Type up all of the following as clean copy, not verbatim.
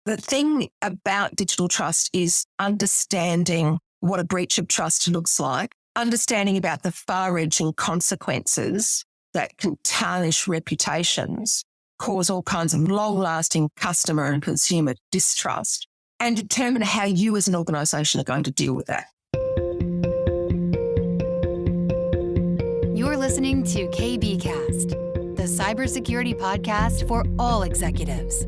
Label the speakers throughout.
Speaker 1: The thing about digital trust is understanding what a breach of trust looks like, understanding about the far-reaching consequences that can tarnish reputations, cause all kinds of long-lasting customer and consumer distrust, and determine how you as an organisation are going to deal with that.
Speaker 2: You're listening to KBcast, the cybersecurity podcast for all executives.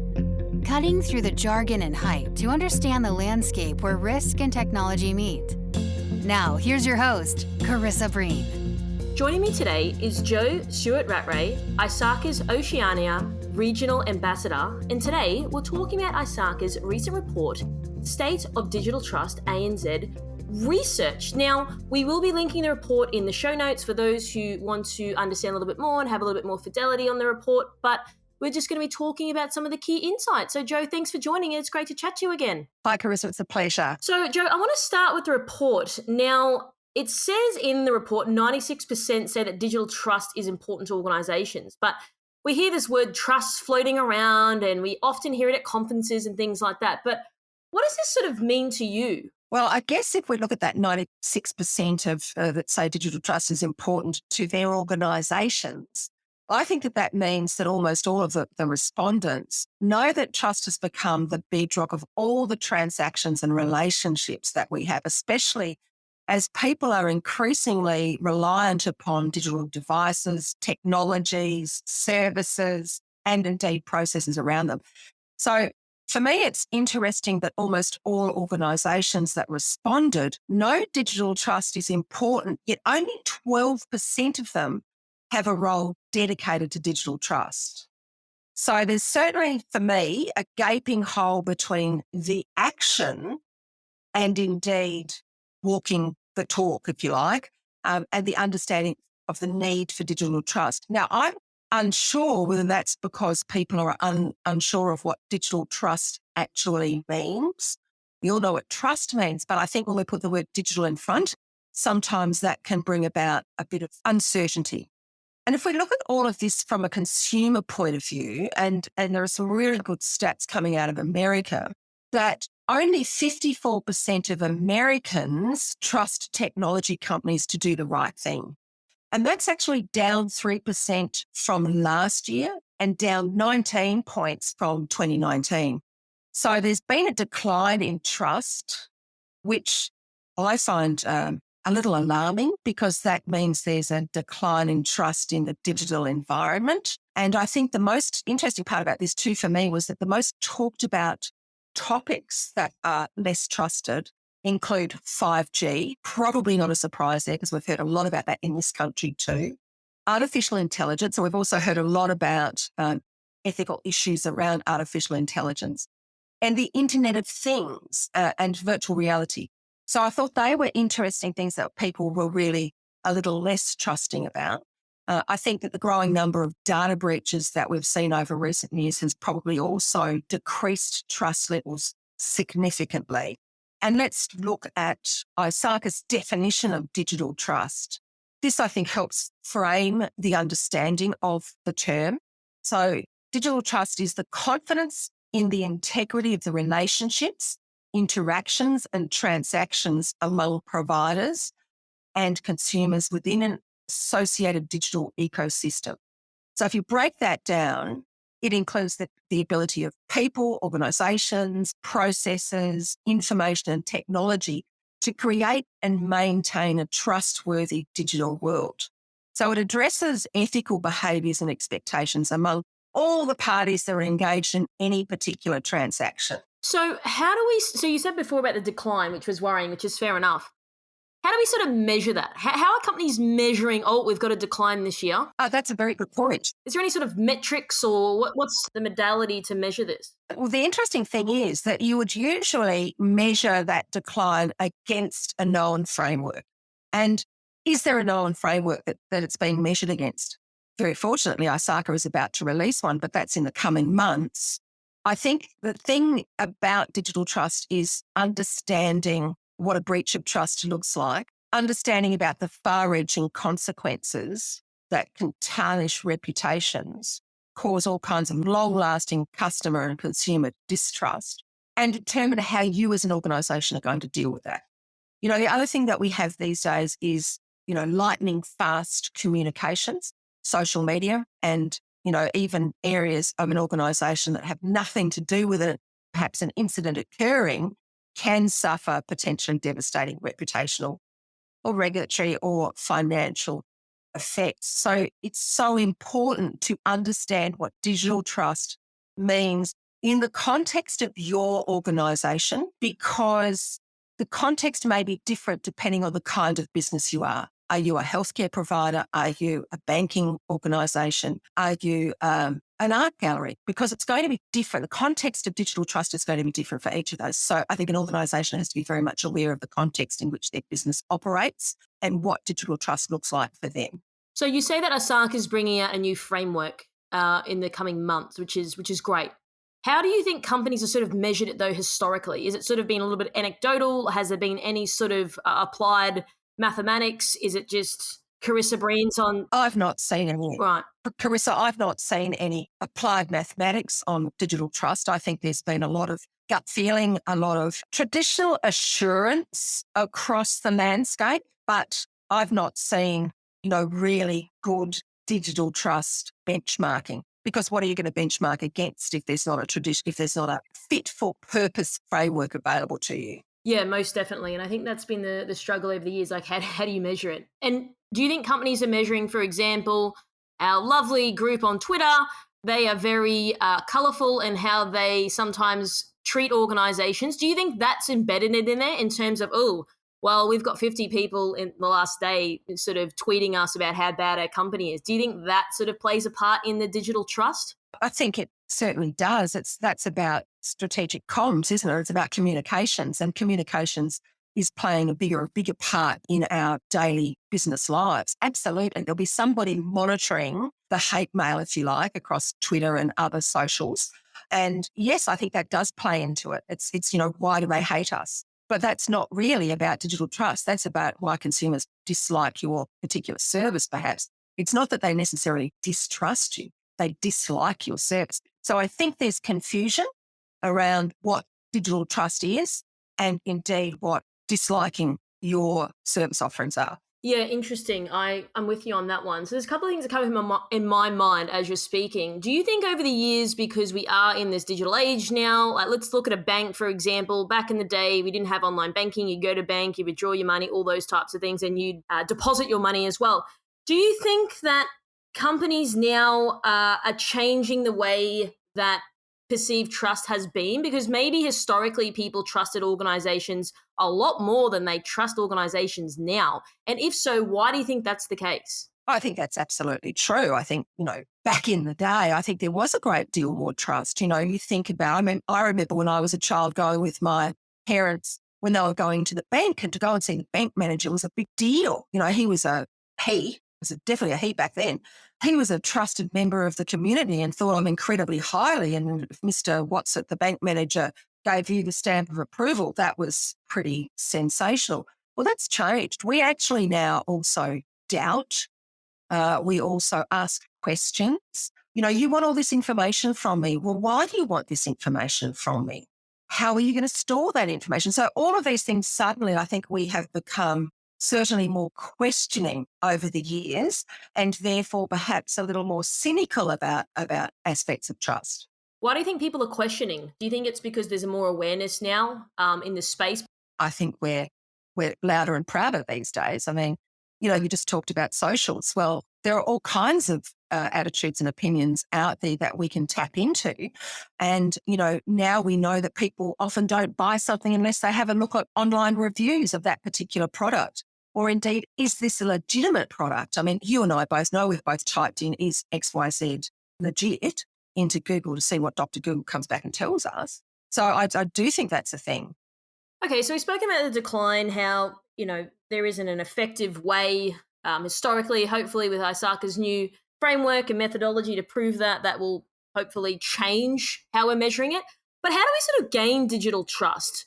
Speaker 2: Cutting through the jargon and hype to understand the landscape where risk and technology meet. Now, here's your host, Carissa Breen.
Speaker 3: Joining me today is Joe Stewart-Rattray, ISACA's Oceania Regional Ambassador, and today we're talking about ISACA's recent report, State of Digital Trust ANZ Research. Now, we will be linking the report in the show notes for those who want to understand a little bit more and have a little bit more fidelity on the report, but we're just going to be talking about some of the key insights. So, Joe, thanks for joining. It's great to chat to you again.
Speaker 1: Hi, Carissa. It's a pleasure.
Speaker 3: So, Joe, I want to start with the report. Now, it says in the report 96% say that digital trust is important to organisations, but we hear this word trust floating around and we often hear it at conferences and things like that. But what does this sort of mean to you?
Speaker 1: Well, I guess if we look at that 96% of that say digital trust is important to their organisations, I think that means that almost all of the respondents know that trust has become the bedrock of all the transactions and relationships that we have, especially as people are increasingly reliant upon digital devices, technologies, services, and indeed processes around them. So for me, it's interesting that almost all organisations that responded know digital trust is important, yet only 12% of them have a role dedicated to digital trust. So there's certainly, for me, a gaping hole between the action and indeed walking the talk, if you like, and the understanding of the need for digital trust. Now, I'm unsure whether that's because people are unsure of what digital trust actually means. We all know what trust means, but I think when we put the word digital in front, sometimes that can bring about a bit of uncertainty. And if we look at all of this from a consumer point of view, and there are some really good stats coming out of America, that only 54% of Americans trust technology companies to do the right thing. And that's actually down 3% from last year and down 19 points from 2019. So there's been a decline in trust, which I find a little alarming because that means there's a decline in trust in the digital environment. And I think the most interesting part about this too for me was that the most talked about topics that are less trusted include 5G, probably not a surprise there because we've heard a lot about that in this country too. Artificial intelligence, and we've also heard a lot about ethical issues around artificial intelligence, and the Internet of Things and virtual reality. So I thought they were interesting things that people were really a little less trusting about. I think that the growing number of data breaches that we've seen over recent years has probably also decreased trust levels significantly. And let's look at ISACA's definition of digital trust. This, I think, helps frame the understanding of the term. So digital trust is the confidence in the integrity of the relationships, interactions and transactions among providers and consumers within an associated digital ecosystem. So if you break that down, it includes the ability of people, organisations, processes, information and technology to create and maintain a trustworthy digital world. So it addresses ethical behaviours and expectations among all the parties that are engaged in any particular transaction.
Speaker 3: So so you said before about the decline, which was worrying, which is fair enough. How do we sort of measure that? How are companies measuring, we've got a decline this year?
Speaker 1: That's a very good point.
Speaker 3: Is there any sort of metrics or what's the modality to measure this?
Speaker 1: Well, the interesting thing is that you would usually measure that decline against a known framework. And is there a known framework that it's being measured against? Very fortunately, ISACA is about to release one, but that's in the coming months. I think the thing about digital trust is understanding what a breach of trust looks like, understanding about the far-reaching consequences that can tarnish reputations, cause all kinds of long-lasting customer and consumer distrust, and determine how you as an organisation are going to deal with that. The other thing that we have these days is, lightning fast communications, social media, and, even areas of an organisation that have nothing to do with it, perhaps an incident occurring, can suffer potentially devastating reputational or regulatory or financial effects. So it's so important to understand what digital trust means in the context of your organisation, because the context may be different depending on the kind of business you are. Are you a healthcare provider? Are you a banking organisation? Are you an art gallery? Because it's going to be different. The context of digital trust is going to be different for each of those. So I think an organisation has to be very much aware of the context in which their business operates and what digital trust looks like for them.
Speaker 3: So you say that ISACA is bringing out a new framework in the coming months, which is great. How do you think companies have sort of measured it, though, historically? Is it sort of been a little bit anecdotal? Has there been any sort of applied mathematics? Is it just Carissa Breen's on?
Speaker 1: I've not seen any.
Speaker 3: Right.
Speaker 1: Carissa, I've not seen any applied mathematics on digital trust. I think there's been a lot of gut feeling, a lot of traditional assurance across the landscape, but I've not seen, really good digital trust benchmarking. Because what are you going to benchmark against if there's not a fit for purpose framework available to you?
Speaker 3: Yeah, most definitely. And I think that's been the struggle over the years. Like, how do you measure it? And do you think companies are measuring, for example, our lovely group on Twitter? They are very colourful in how they sometimes treat organisations. Do you think that's embedded in there in terms of, we've got 50 people in the last day sort of tweeting us about how bad our company is? Do you think that sort of plays a part in the digital trust?
Speaker 1: I think it certainly does. That's about strategic comms, isn't it? It's about communications, and communications is playing a bigger part in our daily business lives. Absolutely. There'll be somebody monitoring the hate mail, if you like, across Twitter and other socials. And yes, I think that does play into it. It's why do they hate us? But that's not really about digital trust. That's about why consumers dislike your particular service, perhaps. It's not that they necessarily distrust you. They dislike your service. So I think there's confusion around what digital trust is and indeed what disliking your service offerings are.
Speaker 3: Yeah, interesting. I'm with you on that one. So there's a couple of things that come in my mind as you're speaking. Do you think over the years, because we are in this digital age now, like let's look at a bank, for example. Back in the day, we didn't have online banking. You go to bank, you withdraw your money, all those types of things, and you deposit your money as well. Do you think that companies now are changing the way that perceived trust has been? Because maybe historically people trusted organizations a lot more than they trust organizations now. And if so, why do you think that's the case?
Speaker 1: I think that's absolutely true. I think, back in the day, I think there was a great deal more trust. You think about, I remember when I was a child going with my parents when they were going to the bank, and to go and see the bank manager was a big deal. He was definitely a he back then. He was a trusted member of the community and thought I'm incredibly highly. And if Mr. Watson, the bank manager, gave you the stamp of approval, that was pretty sensational. Well, that's changed. We actually now also doubt. We also ask questions. You want all this information from me. Well, why do you want this information from me? How are you going to store that information? So all of these things, suddenly, I think we have become certainly more questioning over the years, and therefore perhaps a little more cynical about aspects of trust.
Speaker 3: Why do you think people are questioning? Do you think it's because there's more awareness now in the space?
Speaker 1: I think we're louder and prouder these days. I mean, you just talked about socials. Well, there are all kinds of attitudes and opinions out there that we can tap into. And, now we know that people often don't buy something unless they have a look at online reviews of that particular product. Or indeed, is this a legitimate product? I mean, you and I both know we've both typed in, is XYZ legit, into Google to see what Dr. Google comes back and tells us. So I do think that's a thing.
Speaker 3: Okay, so we've spoken about the decline, how, there isn't an effective way historically, hopefully with ISACA's new framework and methodology to prove that will hopefully change how we're measuring it. But how do we sort of gain digital trust?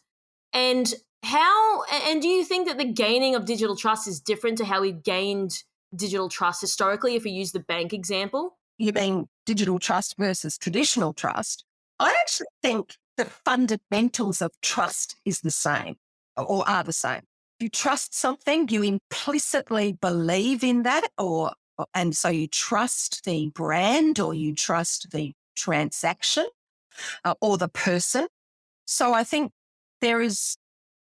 Speaker 3: And do you think that the gaining of digital trust is different to how we gained digital trust historically, if we use the bank example?
Speaker 1: you mean digital trust versus traditional trust, I actually think the fundamentals of trust is the same or are the same. If you trust something, you implicitly believe in that, and so you trust the brand or you trust the transaction or the person. So I think there is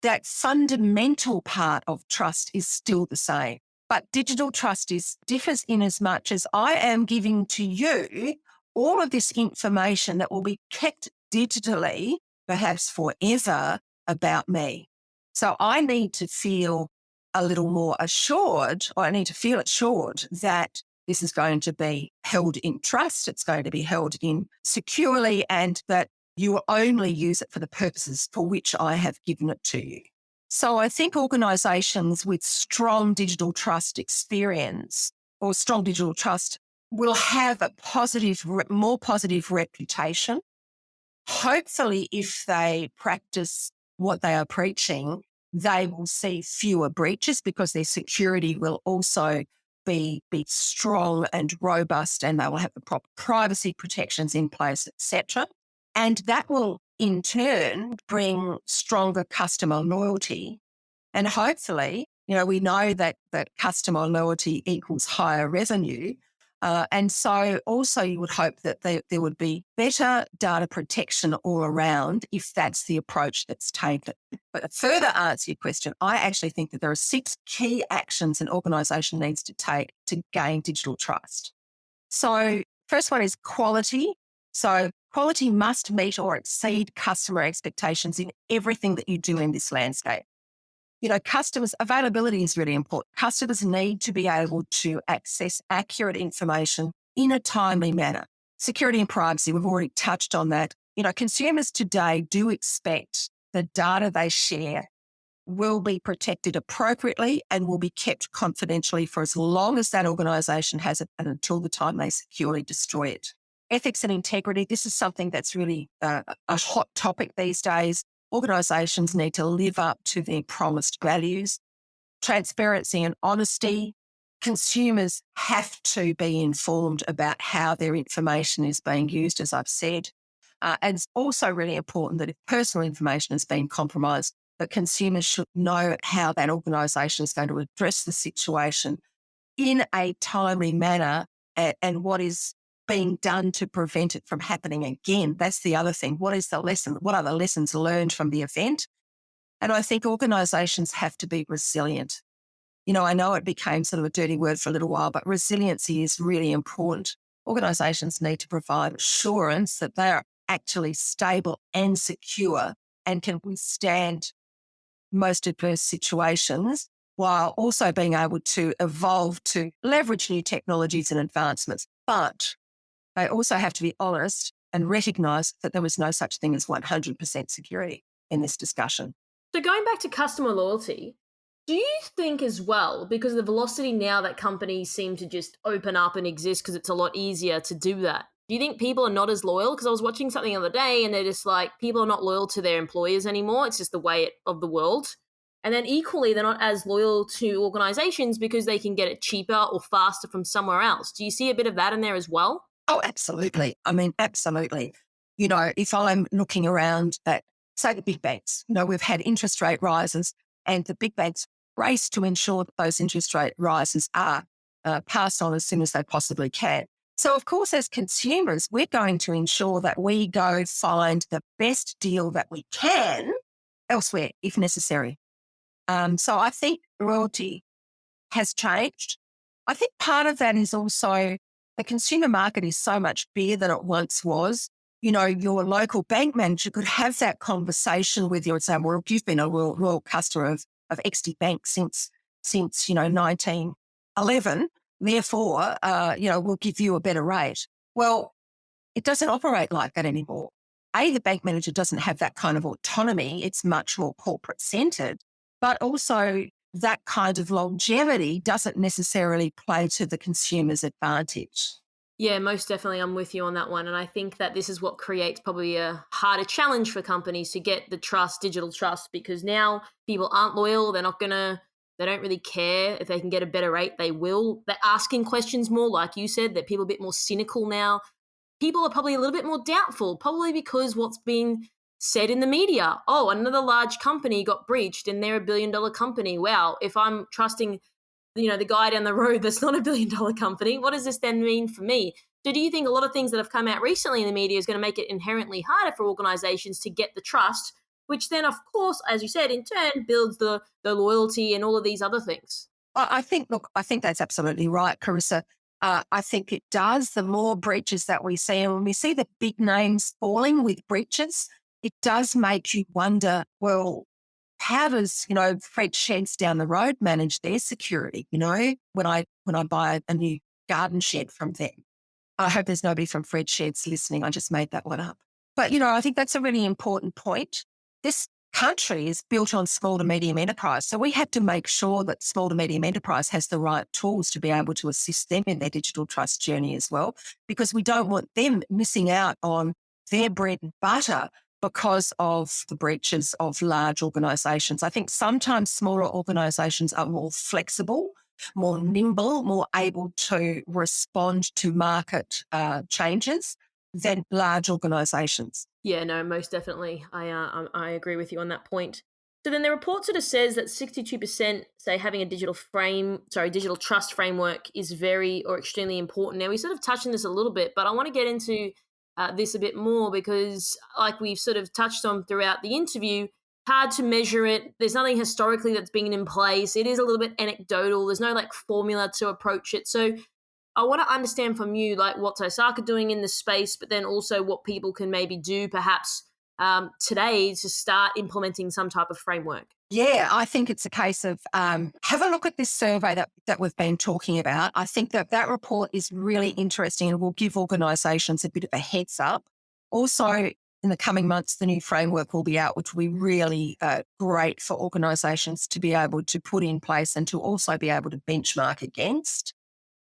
Speaker 1: that fundamental part of trust is still the same. But digital trust differs in as much as I am giving to you all of this information that will be kept digitally, perhaps forever, about me. So I need to feel a little more assured, or I need to feel assured that this is going to be held in trust, it's going to be held in securely, and that you will only use it for the purposes for which I have given it to you. So I think organisations with strong digital trust experience or strong digital trust will have a more positive reputation. Hopefully, if they practice what they are preaching, they will see fewer breaches because their security will also be strong and robust, and they will have the proper privacy protections in place, etc. And that will, in turn, bring stronger customer loyalty. And hopefully, we know that customer loyalty equals higher revenue. And so also you would hope that there would be better data protection all around if that's the approach that's taken. But to further answer your question, I actually think that there are 6 key actions an organisation needs to take to gain digital trust. So first one is quality. So quality must meet or exceed customer expectations in everything that you do in this landscape. Customers' availability is really important. Customers need to be able to access accurate information in a timely manner. Security and privacy, we've already touched on that. Consumers today do expect the data they share will be protected appropriately and will be kept confidentially for as long as that organisation has it and until the time they securely destroy it. Ethics and integrity, this is something that's really a hot topic these days. Organisations need to live up to their promised values. Transparency and honesty. Consumers have to be informed about how their information is being used, as I've said. And it's also really important that if personal information has been compromised, that consumers should know how that organisation is going to address the situation in a timely manner and what is being done to prevent it from happening again. That's the other thing. What is the lesson? What are the lessons learned from the event? And I think organisations have to be resilient. I know it became sort of a dirty word for a little while, but resiliency is really important. Organisations need to provide assurance that they are actually stable and secure and can withstand most adverse situations while also being able to evolve to leverage new technologies and advancements. But they also have to be honest and recognise that there was no such thing as 100% security in this discussion.
Speaker 3: So going back to customer loyalty, do you think as well, because of the velocity now that companies seem to just open up and exist because it's a lot easier to do that, do you think people are not as loyal? Because I was watching something the other day and they're just like, people are not loyal to their employers anymore. It's just the way of the world. And then equally, they're not as loyal to organisations because they can get it cheaper or faster from somewhere else. Do you see a bit of that in there as well?
Speaker 1: Oh, absolutely. I mean, absolutely. If I'm looking around at, say, the big banks, we've had interest rate rises and the big banks race to ensure that those interest rate rises are passed on as soon as they possibly can. So, of course, as consumers, we're going to ensure that we go find the best deal that we can elsewhere, if necessary. So I think loyalty has changed. I think part of that is also the consumer market is so much bigger than it once was. Your local bank manager could have that conversation with you and say, well, you've been a loyal customer of XD Bank since 1911. Therefore, we'll give you a better rate. Well, it doesn't operate like that anymore. The bank manager doesn't have that kind of autonomy. It's much more corporate centred, but also that kind of longevity doesn't necessarily play to the consumer's advantage.
Speaker 3: Yeah, most definitely. I'm with you on that one. And I think that this is what creates probably a harder challenge for companies to get the trust, digital trust, because now people aren't loyal. They're not going to They don't really care if they can get a better rate, they will. They're asking questions more, like you said, that people are a bit more cynical now. People are probably a little bit more doubtful, probably because what's being said in the media. Oh, another large company got breached and they're $1 billion company. Wow, if I'm trusting, the guy down the road that's not $1 billion company, what does this then mean for me? So do you think a lot of things that have come out recently in the media is going to make it inherently harder for organizations to get the trust, which then, of course, as you said, in turn builds the loyalty and all of these other things?
Speaker 1: I think that's absolutely right, Carissa. I think it does. The more breaches that we see, and when we see the big names falling with breaches, it does make you wonder, well, how does, Fred Sheds down the road manage their security, when I buy a new garden shed from them? I hope there's nobody from Fred Sheds listening. I just made that one up. But, I think that's a really important point. This country is built on small to medium enterprise. So we have to make sure that small to medium enterprise has the right tools to be able to assist them in their digital trust journey as well, because we don't want them missing out on their bread and butter because of the breaches of large organisations. I think sometimes smaller organisations are more flexible, more nimble, more able to respond to market changes than large organisations.
Speaker 3: Yeah, no, most definitely. I agree with you on that point. So then the report sort of says that 62% say having a digital trust framework is very or extremely important. Now we sort of touched on this a little bit, but I want to get into this a bit more because, like we've sort of touched on throughout the interview, hard to measure it. There's nothing historically that's been in place. It is a little bit anecdotal. There's no formula to approach it. So I want to understand from you, what's ISACA doing in this space, but then also what people can maybe do perhaps today to start implementing some type of framework.
Speaker 1: Yeah, I think it's a case of have a look at this survey that we've been talking about. I think that report is really interesting and will give organisations a bit of a heads up. Also, in the coming months, the new framework will be out, which will be really great for organisations to be able to put in place and to also be able to benchmark against.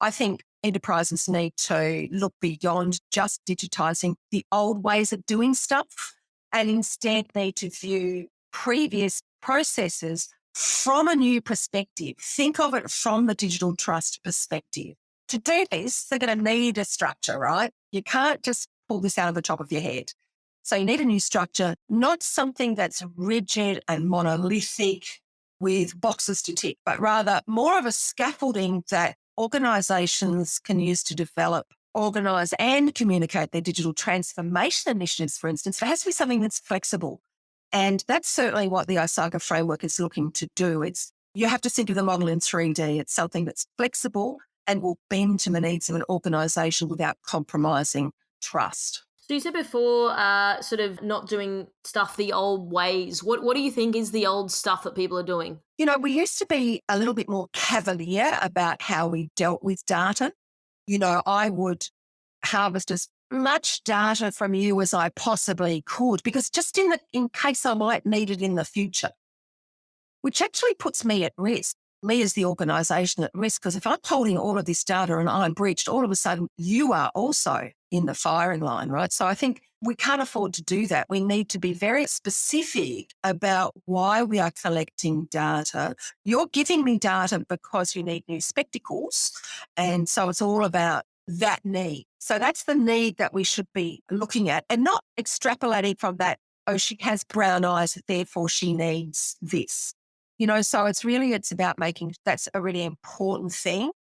Speaker 1: I think enterprises need to look beyond just digitising the old ways of doing stuff and instead need to view previous processes from a new perspective. Think of it from the digital trust perspective. To do this, they're going to need a structure, right? You can't just pull this out of the top of your head. So you need a new structure, not something that's rigid and monolithic with boxes to tick, but rather more of a scaffolding that organisations can use to develop, organise and communicate their digital transformation initiatives, for instance. It has to be something that's flexible. And that's certainly what the ISACA framework is looking to do. You have to think of the model in 3D. It's something that's flexible and will bend to the needs of an organisation without compromising trust.
Speaker 3: So you said before, sort of not doing stuff the old ways. What do you think is the old stuff that people are doing?
Speaker 1: We used to be a little bit more cavalier about how we dealt with data. I would harvest as much data from you as I possibly could, because just in case I might need it in the future, which actually puts me at risk, me as the organisation at risk, because if I'm holding all of this data and I'm breached, all of a sudden you are also in the firing line, right? So I think we can't afford to do that. We need to be very specific about why we are collecting data. You're giving me data because you need new spectacles. And so it's all about that need. So that's the need that we should be looking at and not extrapolating from that, oh, she has brown eyes, therefore she needs this. So it's about that's a really important thing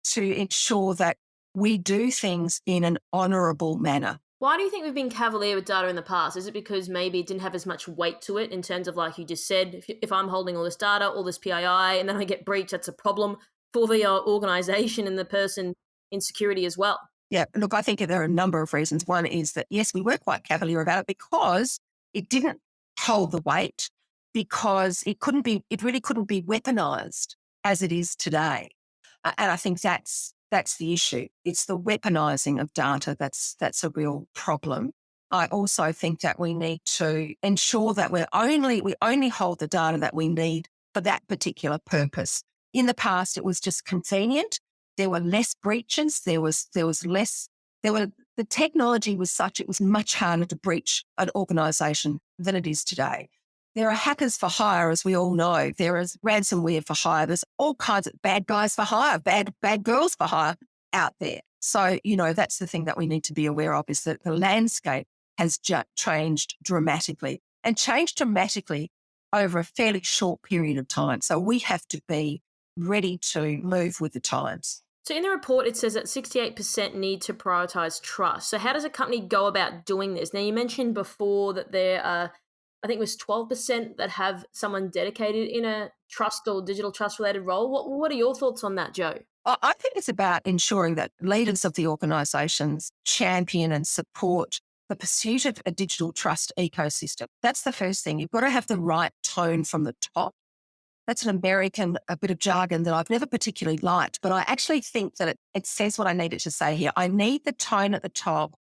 Speaker 1: to ensure that we do things in an honourable manner.
Speaker 3: Why do you think we've been cavalier with data in the past? Is it because maybe it didn't have as much weight to it in terms of, like you just said, if I'm holding all this data, all this PII, and then I get breached, that's a problem for the organisation and the person in security as well?
Speaker 1: Yeah, look, I think there are a number of reasons. One is that, yes, we were quite cavalier about it because it didn't hold the weight, because it really couldn't be weaponized as it is today. And I think that's the issue. It's the weaponizing of data that's a real problem. I also think that we need to ensure that we only hold the data that we need for that particular purpose. In the past, it was just convenient. There were less breaches. The technology was such, it was much harder to breach an organisation than it is today. there are hackers for hire, as we all know. There is ransomware for hire. There's all kinds of bad guys for hire, bad girls for hire out there. So, that's the thing that we need to be aware of, is that the landscape has changed dramatically, and changed dramatically over a fairly short period of time. So we have to be ready to move with the times.
Speaker 3: So in the report, it says that 68% need to prioritise trust. So how does a company go about doing this? Now, you mentioned before that there are, I think it was 12% that have someone dedicated in a trust or digital trust related role. What are your thoughts on that, Joe?
Speaker 1: I think it's about ensuring that leaders of the organisations champion and support the pursuit of a digital trust ecosystem. That's the first thing. You've got to have the right tone from the top. That's an American, a bit of jargon that I've never particularly liked, but I actually think that it says what I needed to say here. I need the tone at the top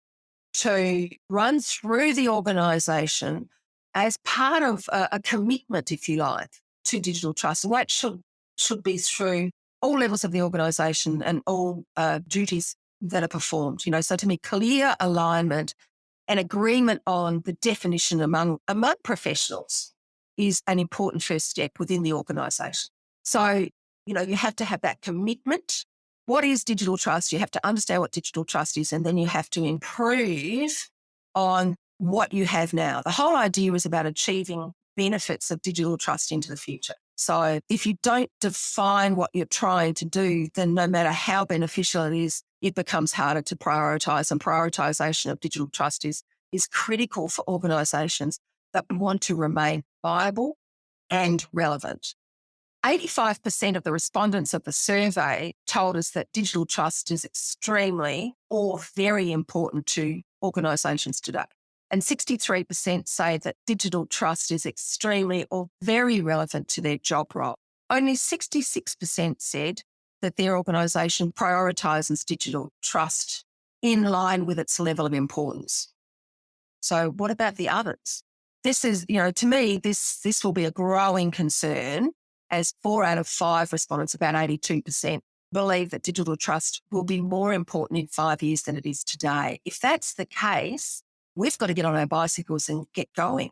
Speaker 1: to run through the organisation as part of a commitment, if you like, to digital trust. And that should be through all levels of the organisation and all duties that are performed. So to me, clear alignment and agreement on the definition among professionals is an important first step within the organisation. So, you have to have that commitment. What is digital trust? You have to understand what digital trust is, and then you have to improve on what you have now. The whole idea is about achieving benefits of digital trust into the future. So if you don't define what you're trying to do, then no matter how beneficial it is, it becomes harder to prioritise, and prioritisation of digital trust is critical for organisations that want to remain viable and relevant. 85% of the respondents of the survey told us that digital trust is extremely or very important to organisations today. And 63% say that digital trust is extremely or very relevant to their job role. Only 66% said that their organisation prioritises digital trust in line with its level of importance. So what about the others? This is, to me, this will be a growing concern, as 4 out of 5 respondents, about 82%, believe that digital trust will be more important in 5 years than it is today. If that's the case, we've got to get on our bicycles and get going.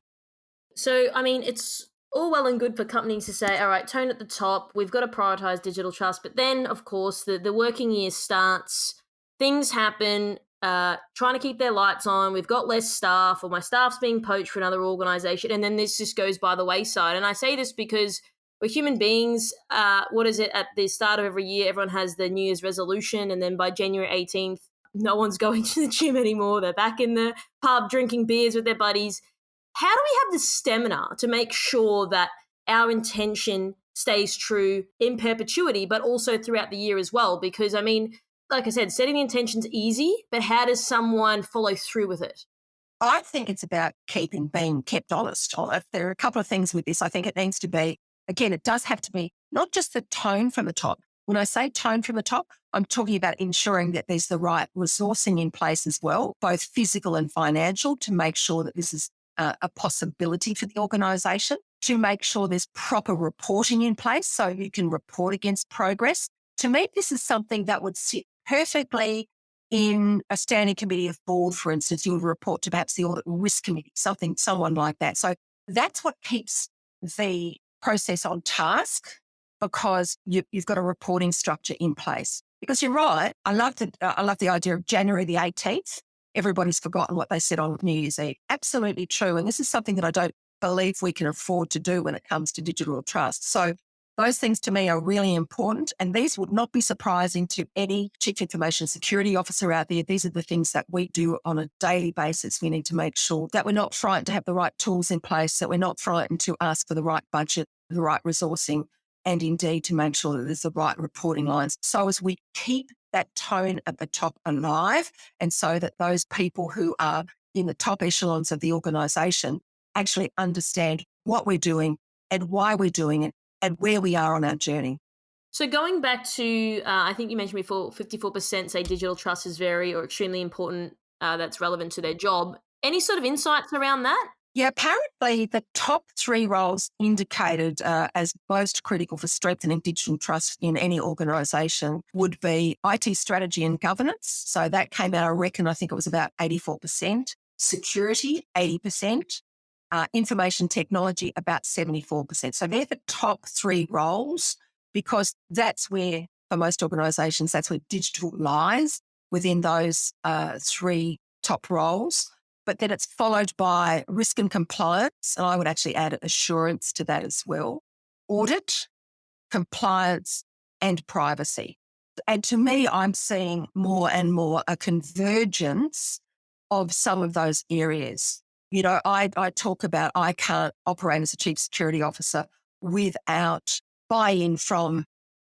Speaker 3: So, it's all well and good for companies to say, all right, tone at the top, we've got to prioritise digital trust. But then, of course, the working year starts, things happen, trying to keep their lights on, we've got less staff, or my staff's being poached for another organisation, and then this just goes by the wayside. And I say this because we're human beings. What is it? At the start of every year, everyone has their New Year's resolution, and then by January 18th, no one's going to the gym anymore. They're back in the pub drinking beers with their buddies. How do we have the stamina to make sure that our intention stays true in perpetuity, but also throughout the year as well? Because, like I said, setting the intention's easy, but how does someone follow through with it?
Speaker 1: I think it's about being kept honest. There are a couple of things with this. I think it needs to be, again, it does have to be not just the tone from the top. When I say tone from the top, I'm talking about ensuring that there's the right resourcing in place as well, both physical and financial, to make sure that this is a possibility for the organisation, to make sure there's proper reporting in place so you can report against progress. To me, this is something that would sit perfectly in a standing committee of board, for instance. You would report to perhaps the audit and risk committee, someone like that. So that's what keeps the process on task, because you've got a reporting structure in place. Because you're right, I love the idea of January the 18th. Everybody's forgotten what they said on New Year's Eve. Absolutely true. And this is something that I don't believe we can afford to do when it comes to digital trust. So those things to me are really important, and these would not be surprising to any chief information security officer out there. These are the things that we do on a daily basis. We need to make sure that we're not frightened to have the right tools in place, that we're not frightened to ask for the right budget, the right resourcing, and indeed to make sure that there's the right reporting lines. So as we keep that tone at the top alive, and so that those people who are in the top echelons of the organisation actually understand what we're doing and why we're doing it and where we are on our journey.
Speaker 3: So going back to, I think you mentioned before, 54% say digital trust is very or extremely important, that's relevant to their job. Any sort of insights around that?
Speaker 1: Yeah, apparently the top 3 roles indicated as most critical for strengthening digital trust in any organisation would be IT strategy and governance. So that came out, I reckon, I think it was about 84%. Security, 80%. information technology, about 74%. So they're the top 3 roles, because that's where, for most organisations, that's where digital lies within those 3 top roles. But then it's followed by risk and compliance, and I would actually add assurance to that as well, audit, compliance, and privacy. And to me, I'm seeing more and more a convergence of some of those areas. You know, I talk about I can't operate as a chief security officer without buy-in from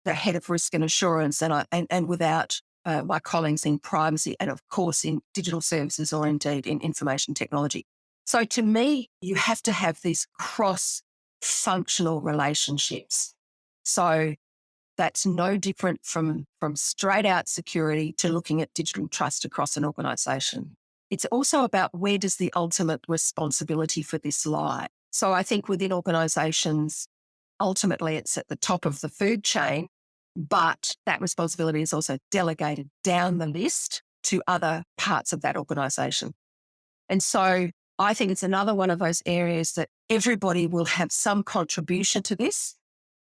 Speaker 1: the head of risk and assurance, and without my colleagues in privacy, and of course in digital services, or indeed in information technology. So to me, you have to have these cross-functional relationships. So that's no different from straight out security to looking at digital trust across an organisation. It's also about, where does the ultimate responsibility for this lie? So I think within organisations, ultimately it's at the top of the food chain, but that responsibility is also delegated down the list to other parts of that organisation. And so I think it's another one of those areas that everybody will have some contribution to this.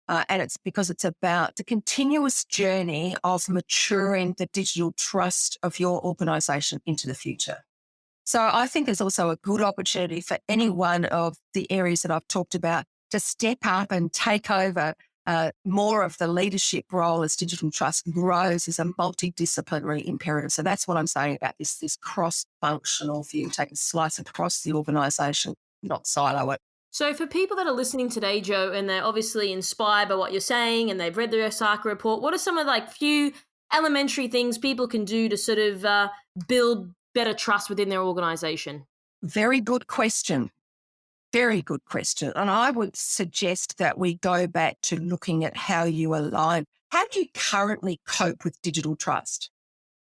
Speaker 1: And it's because it's about the continuous journey of maturing the digital trust of your organisation into the future. So I think there's also a good opportunity for any one of the areas that I've talked about to step up and take over more of the leadership role as digital trust grows as a multidisciplinary imperative. So that's what I'm saying about this cross-functional view, take a slice across the organisation, not silo it.
Speaker 3: So for people that are listening today, Jo, and they're obviously inspired by what you're saying and they've read the ISACA report, what are some of few elementary things people can do to sort of build better trust within their organisation?
Speaker 1: Very good question. Very good question. And I would suggest that we go back to looking at how you align. How do you currently cope with digital trust?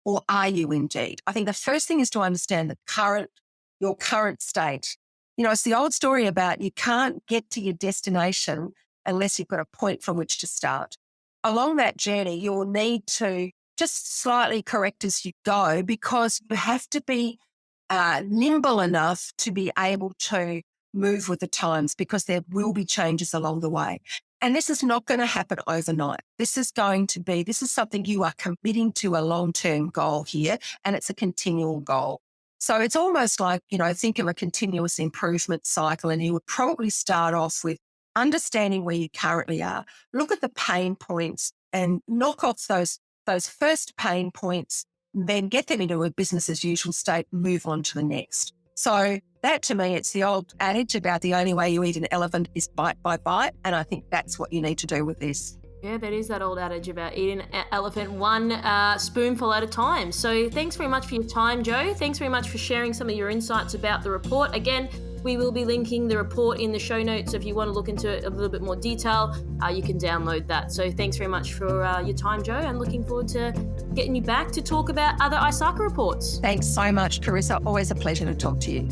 Speaker 1: Or are you indeed? I think the first thing is to understand your current state. You know, it's the old story about you can't get to your destination unless you've got a point from which to start. Along that journey, you'll need to just slightly correct as you go, because you have to be nimble enough to be able to move with the times, because there will be changes along the way. And this is not going to happen overnight. This is something you are committing to a long-term goal here, and it's a continual goal. So it's almost like, think of a continuous improvement cycle, and you would probably start off with understanding where you currently are. Look at the pain points and knock off those first pain points, then get them into a business as usual state, move on to the next. So that, to me, it's the old adage about the only way you eat an elephant is bite by bite. And I think that's what you need to do with this.
Speaker 3: Yeah, that is that old adage about eating an elephant one spoonful at a time. So thanks very much for your time, Jo. Thanks very much for sharing some of your insights about the report. Again, we will be linking the report in the show notes. So if you want to look into it a little bit more detail, you can download that. So thanks very much for your time, Jo, and looking forward to getting you back to talk about other ISACA reports.
Speaker 1: Thanks so much, Carissa. Always a pleasure to talk to you.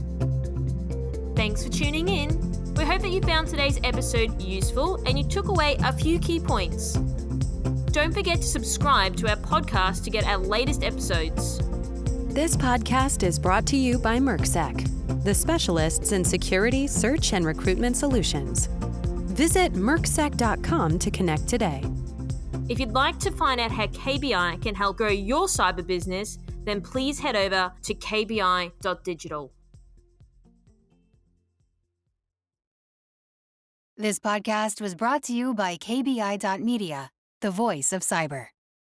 Speaker 3: Thanks for tuning in. We hope that you found today's episode useful and you took away a few key points. Don't forget to subscribe to our podcast to get our latest episodes.
Speaker 4: This podcast is brought to you by MerckSec, the specialists in security, search, and recruitment solutions. Visit mercksec.com to connect today.
Speaker 3: If you'd like to find out how KBI can help grow your cyber business, then please head over to kbi.digital.
Speaker 2: This podcast was brought to you by KBI.media, the voice of cyber.